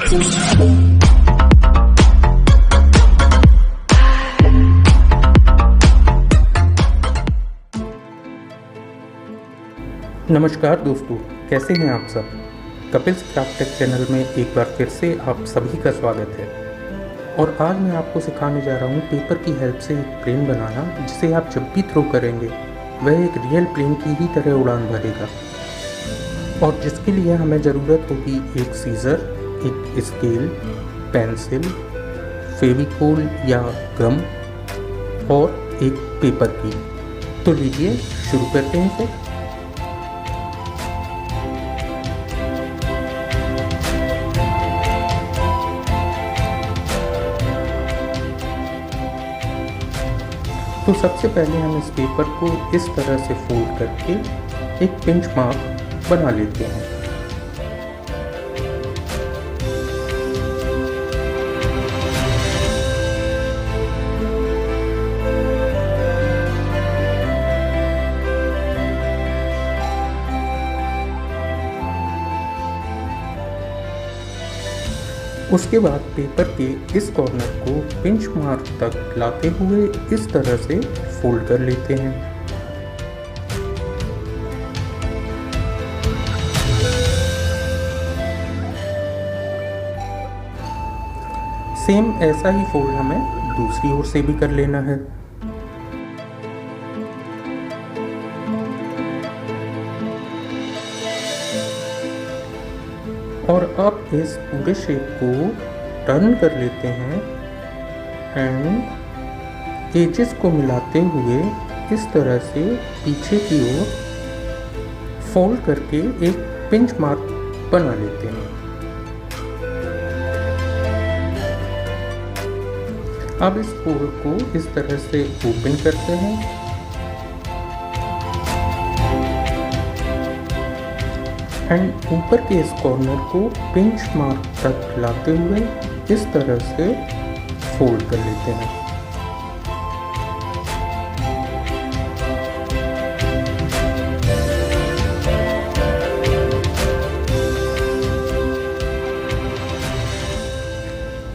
नमस्कार दोस्तों, कैसे हैं आप सब। कपिल्स क्राफ्ट टेक चैनल में एक बार फिर से आप सभी का स्वागत है। और आज मैं आपको सिखाने जा रहा हूँ पेपर की हेल्प से एक प्लेन बनाना, जिसे आप जब भी थ्रो करेंगे वह एक रियल प्लेन की ही तरह उड़ान भरेगा। और जिसके लिए हमें ज़रूरत होगी एक सीज़र, एक स्केल, पेंसिल, फेविकोल या गम और एक पेपर की। तो लीजिए शुरू करते हैं फिर। तो सबसे पहले हम इस पेपर को इस तरह से फोल्ड करके एक पिंच मार्क बना लेते हैं। उसके बाद पेपर के इस कॉर्नर को पिंच मार्क तक लाते हुए इस तरह से फोल्ड कर लेते हैं। सेम ऐसा ही फोल्ड हमें दूसरी ओर से भी कर लेना है। और अब इस पूरे शेप को टर्न कर लेते हैं एंड एजेस को मिलाते हुए इस तरह से पीछे की ओर फोल्ड करके एक पिंच मार्क बना लेते हैं। अब इस फोल्ड को इस तरह से ओपन करते हैं एंड ऊपर के इस कॉर्नर को पिंच मार्क तक लाते हुए इस तरह से फोल्ड कर लेते हैं।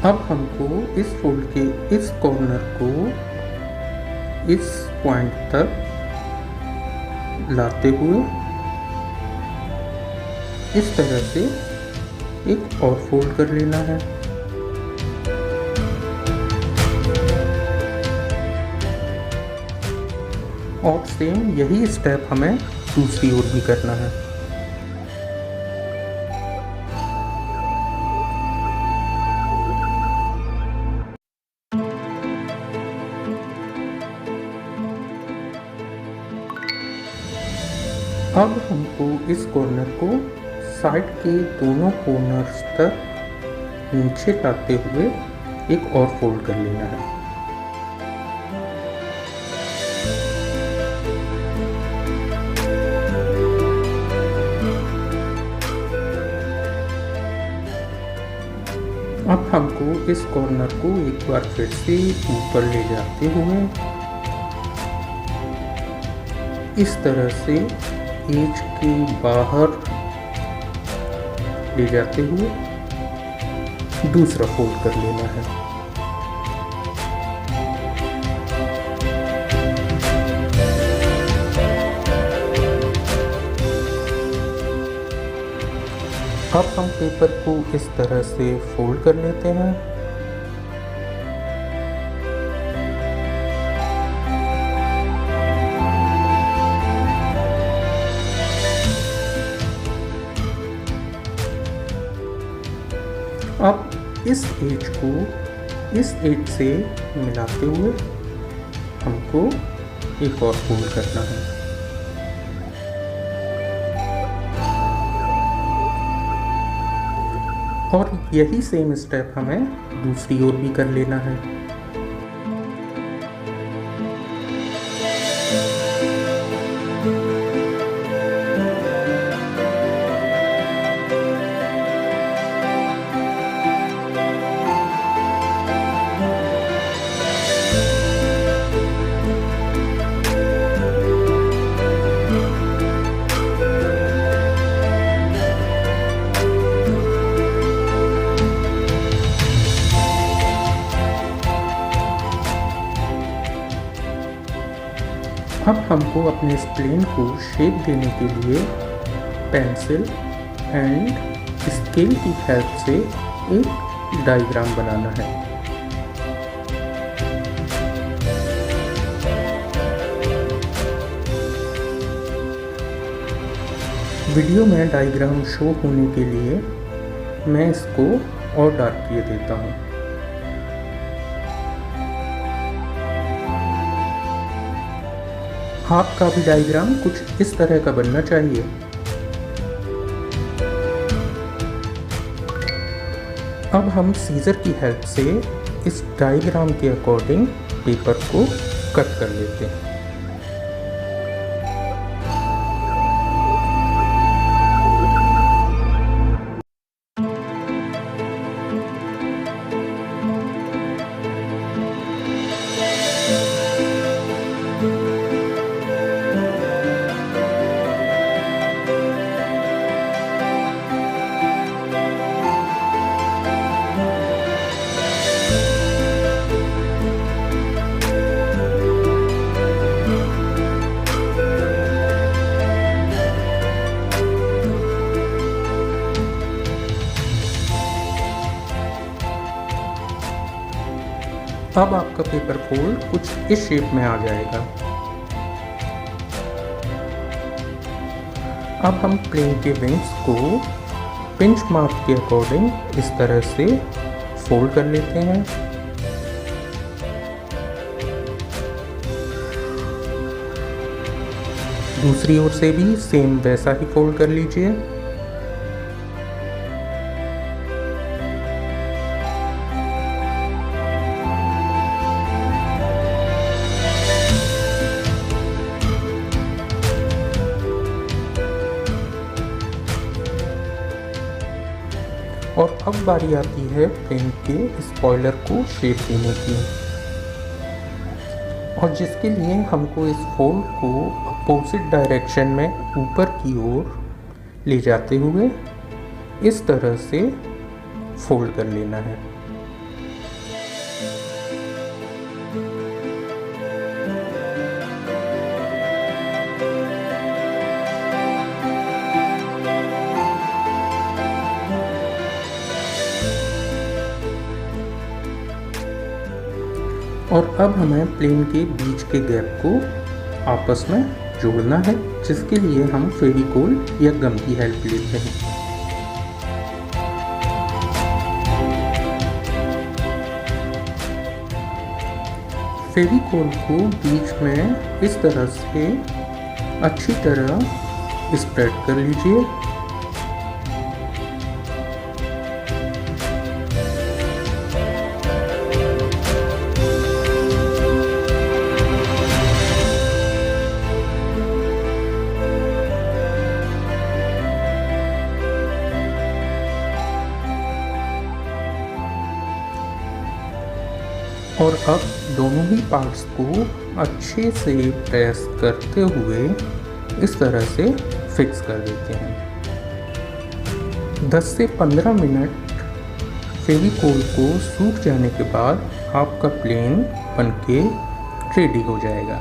अब हमको इस फोल्ड के इस कॉर्नर को इस पॉइंट तक लाते हुए इस तरह से एक और फोल्ड कर लेना है। और सेम यही स्टेप हमें दूसरी ओर भी करना है। अब हमको इस कॉर्नर को साइड के दोनों कॉर्नर्स तक नीचे लाते हुए एक और फोल्ड कर लेना है। अब हमको इस कॉर्नर को एक बार फिर से ऊपर ले जाते हुए इस तरह से एज के बाहर ले जाते हुए दूसरा फोल्ड कर लेना है। अब हम पेपर को इस तरह से फोल्ड कर लेते हैं अब इस एज को इस एज से मिलाते हुए हमको एक और फोल्ड करना है। और यही सेम स्टेप हमें दूसरी ओर भी कर लेना है। अब हमको अपने इस प्लेन को शेप देने के लिए पेंसिल एंड स्केल की हेल्प से एक डायग्राम बनाना है। वीडियो में डायग्राम शो होने के लिए मैं इसको और डार्क किए देता हूँ। आपका भी डायग्राम कुछ इस तरह का बनना चाहिए। अब हम सीजर की हेल्प से इस डायग्राम के अकॉर्डिंग पेपर को कट कर लेते हैं। अब आपका पेपर फोल्ड कुछ इस शेप में आ जाएगा। अब हम प्लेन के विंग्स को पिंच मार्क के अकॉर्डिंग इस तरह से फोल्ड कर लेते हैं। दूसरी ओर से भी सेम वैसा ही फोल्ड कर लीजिए। और अब बारी आती है प्लेन के स्पॉइलर को शेप देने की, और जिसके लिए हमको इस फोल्ड को अपोजिट डायरेक्शन में ऊपर की ओर ले जाते हुए इस तरह से फोल्ड कर लेना है। और अब हमें प्लेन के बीच के गैप को आपस में जोड़ना है, जिसके लिए हम फेविकोल या गम की हेल्प लेते हैं। फेविकोल को बीच में इस तरह से अच्छी तरह स्प्रेड कर लीजिए। और अब दोनों ही पार्ट्स को अच्छे से प्रेस करते हुए इस तरह से फिक्स कर देते हैं। 10 से 15 मिनट फेविकोल को सूख जाने के बाद आपका प्लेन बनके रेडी हो जाएगा।